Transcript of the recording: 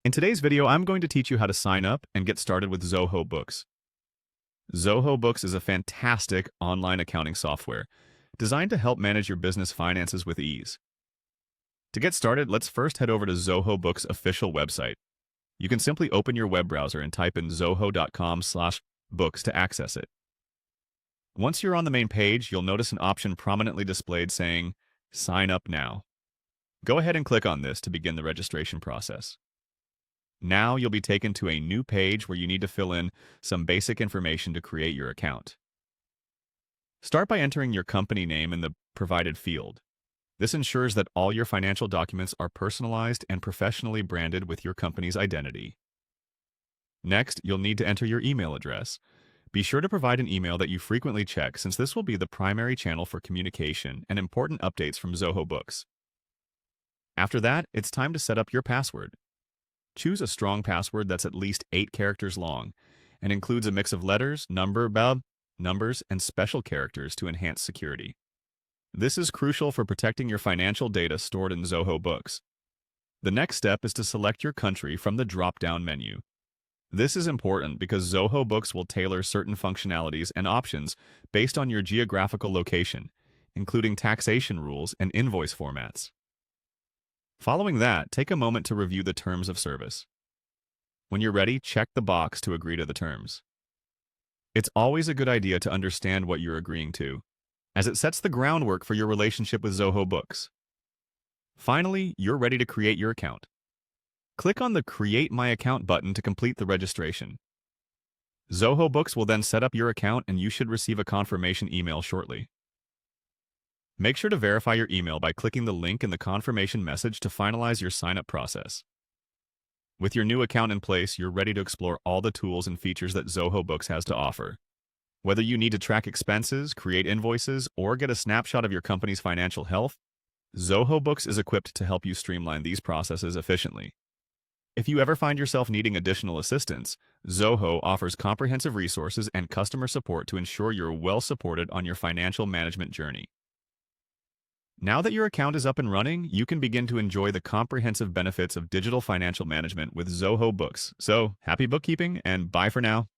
In today's video, I'm going to teach you how to sign up and get started with Zoho Books. Zoho Books is a fantastic online accounting software designed to help manage your business finances with ease. To get started, let's first head over to Zoho Books' official website. You can simply open your web browser and type in zoho.com/books to access it. Once you're on the main page, you'll notice an option prominently displayed saying, Sign up now. Go ahead and click on this to begin the registration process. Now you'll be taken to a new page where you need to fill in some basic information to create your account. Start by entering your company name in the provided field. This ensures that all your financial documents are personalized and professionally branded with your company's identity. Next, you'll need to enter your email address. Be sure to provide an email that you frequently check, since this will be the primary channel for communication and important updates from Zoho Books. After that, it's time to set up your password. Choose a strong password that's at least 8 characters long and includes a mix of letters, numbers, and special characters to enhance security. This is crucial for protecting your financial data stored in Zoho Books. The next step is to select your country from the drop-down menu. This is important because Zoho Books will tailor certain functionalities and options based on your geographical location, including taxation rules and invoice formats. Following that, take a moment to review the terms of service. When you're ready, check the box to agree to the terms. It's always a good idea to understand what you're agreeing to, as it sets the groundwork for your relationship with Zoho Books. Finally, you're ready to create your account. Click on the Create My Account button to complete the registration. Zoho Books will then set up your account, and you should receive a confirmation email shortly. Make sure to verify your email by clicking the link in the confirmation message to finalize your sign-up process. With your new account in place, you're ready to explore all the tools and features that Zoho Books has to offer. Whether you need to track expenses, create invoices, or get a snapshot of your company's financial health, Zoho Books is equipped to help you streamline these processes efficiently. If you ever find yourself needing additional assistance, Zoho offers comprehensive resources and customer support to ensure you're well supported on your financial management journey. Now that your account is up and running, you can begin to enjoy the comprehensive benefits of digital financial management with Zoho Books. So, happy bookkeeping, and bye for now.